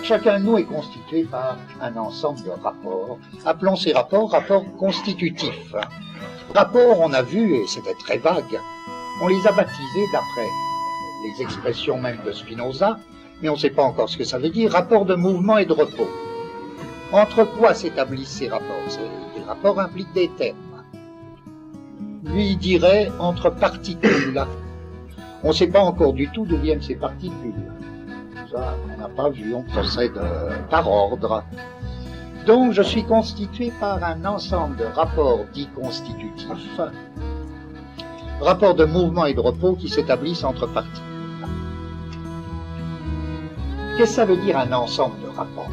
Chacun de nous est constitué par un ensemble de rapports. Appelons ces rapports constitutifs. Rapports, on a vu, et c'était très vague, on les a baptisés d'après les expressions même de Spinoza, mais on ne sait pas encore ce que ça veut dire, rapports de mouvement et de repos. Entre quoi s'établissent ces rapports? Les rapports impliquent des termes. Lui dirait entre particules. On ne sait pas encore du tout d'où viennent ces particules. Ça, on n'a pas vu, on procède par ordre. Donc, je suis constitué par un ensemble de rapports dits constitutifs, rapports de mouvement et de repos qui s'établissent entre particules. Qu'est-ce que ça veut dire un ensemble de rapports?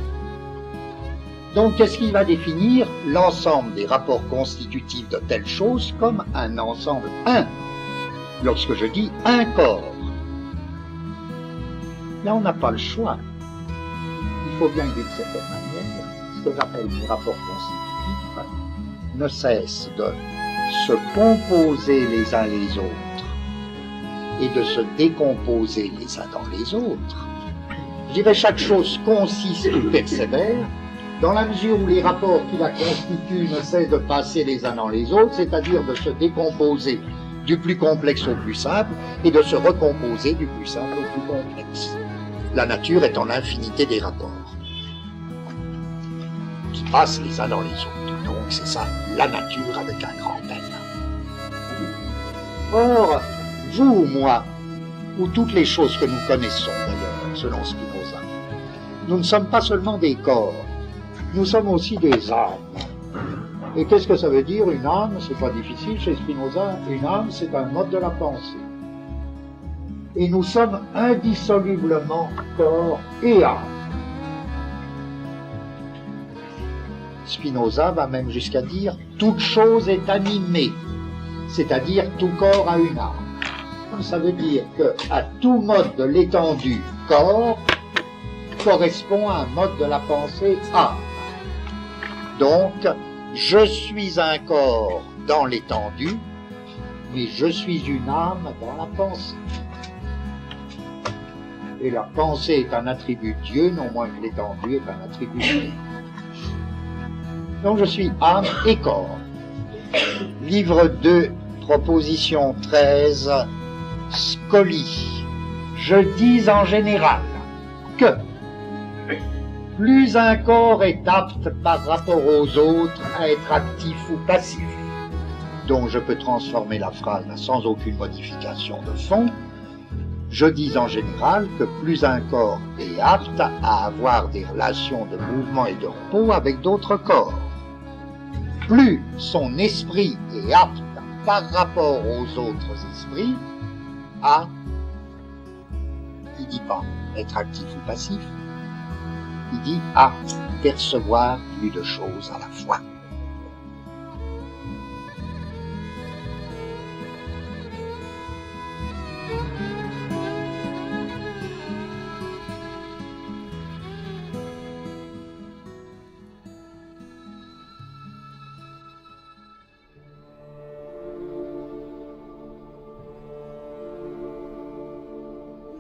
Donc, qu'est-ce qui va définir l'ensemble des rapports constitutifs de telle chose comme un ensemble lorsque je dis un corps? Là, on n'a pas le choix. Il faut bien que d'une certaine manière, ce que j'appelle les rapports constitutifs ne cessent de se composer les uns les autres et de se décomposer les uns dans les autres. Je dirais chaque chose consiste ou persévère dans la mesure où les rapports qui la constituent ne cessent de passer les uns dans les autres, c'est-à-dire de se décomposer du plus complexe au plus simple et de se recomposer du plus simple au plus complexe. La nature étant l'infinité des rapports qui passent les uns dans les autres. Donc c'est ça, la nature avec un grand N. Or, vous ou moi, ou toutes les choses que nous connaissons d'ailleurs, selon Spinoza, nous ne sommes pas seulement des corps, nous sommes aussi des âmes. Et qu'est-ce que ça veut dire une âme? C'est pas difficile chez Spinoza. Une âme, c'est un mode de la pensée. Et nous sommes indissolublement corps et âme. Spinoza va même jusqu'à dire toute chose est animée, c'est-à-dire tout corps a une âme. Ça veut dire que à tout mode de l'étendue corps correspond à un mode de la pensée âme. Donc, je suis un corps dans l'étendue, mais je suis une âme dans la pensée. Et la pensée est un attribut de Dieu, non moins que l'étendue est un attribut de Dieu. Donc je suis âme et corps. Livre 2, proposition 13, Scoli. Je dis en général que plus un corps est apte par rapport aux autres à être actif ou passif, donc je peux transformer la phrase sans aucune modification de fond, je dis en général que plus un corps est apte à avoir des relations de mouvement et de repos avec d'autres corps, plus son esprit est apte par rapport aux autres esprits à, il dit pas être actif ou passif, il dit à percevoir plus de choses à la fois.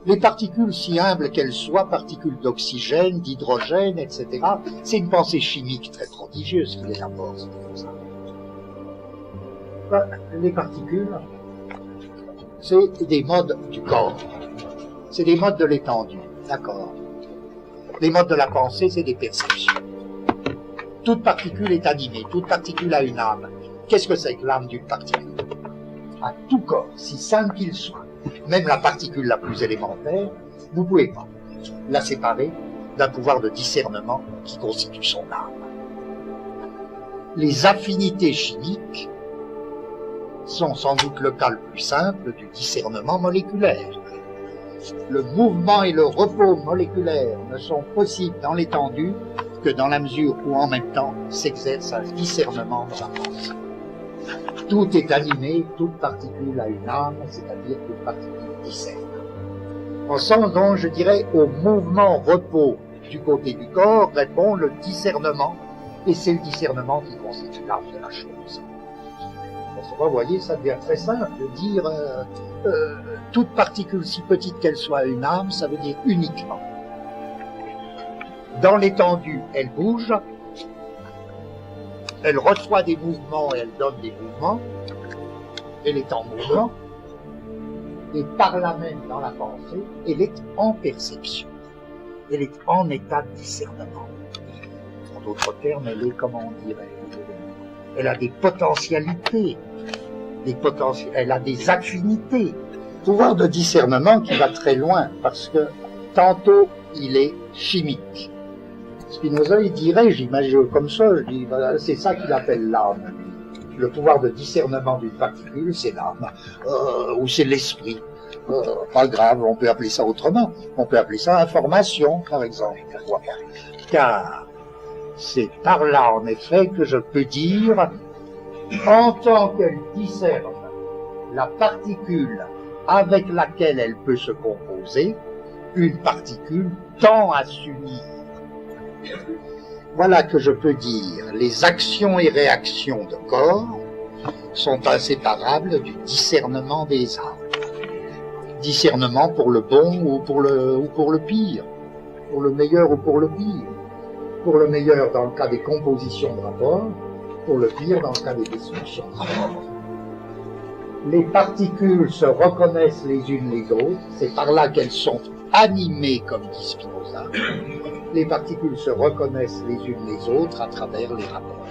Les particules, si humbles qu'elles soient, particules d'oxygène, d'hydrogène, etc., c'est une pensée chimique très prodigieuse qui les apporte, c'est comme ça. Les particules, c'est des modes du corps, c'est des modes de l'étendue, d'accord. Les modes de la pensée, c'est des perceptions. Toute particule est animée, toute particule a une âme. Qu'est-ce que c'est que l'âme d'une particule? À tout corps, si simple qu'il soit, même la particule la plus élémentaire, vous ne pouvez pas la séparer d'un pouvoir de discernement qui constitue son âme. Les affinités chimiques sont sans doute le cas le plus simple du discernement moléculaire. Le mouvement et le repos moléculaire ne sont possibles dans l'étendue que dans la mesure où en même temps s'exerce un discernement dans la pensée. Tout est animé, toute particule a une âme, c'est-à-dire toute particule discerne. En sens donc, je dirais, au mouvement-repos du côté du corps répond le discernement, et c'est le discernement qui constitue l'âme de la chose. Vous voyez, ça devient très simple de dire toute particule, si petite qu'elle soit une âme, ça veut dire uniquement Dans l'étendue, elle bouge, elle reçoit des mouvements et elle donne des mouvements, elle est en mouvement, et par là même dans la pensée, elle est en perception, elle est en état de discernement. En d'autres termes, elle est, comment on dirait, elle a des potentialités, elle a des affinités. Pouvoir de discernement qui va très loin, parce que tantôt il est chimique. Spinoza, il dirait, j'imagine comme ça, je dis, voilà, c'est ça qu'il appelle l'âme. Le pouvoir de discernement d'une particule, c'est l'âme, ou c'est l'esprit. Pas grave, on peut appeler ça autrement. On peut appeler ça information, par exemple. Pourquoi pas? Car c'est par là, en effet, que je peux dire, en tant qu'elle discerne la particule avec laquelle elle peut se composer, une particule tend à s'unir. Voilà que je peux dire, les actions et réactions de corps sont inséparables du discernement des âmes. Discernement pour le bon ou pour le pire, pour le meilleur ou pour le pire. Pour le meilleur dans le cas des compositions de rapports, pour le pire dans le cas des destructions de rapports. Les particules se reconnaissent les unes les autres, c'est par là qu'elles sont animées, comme dit Spinoza. Les particules se reconnaissent les unes les autres à travers les rapports.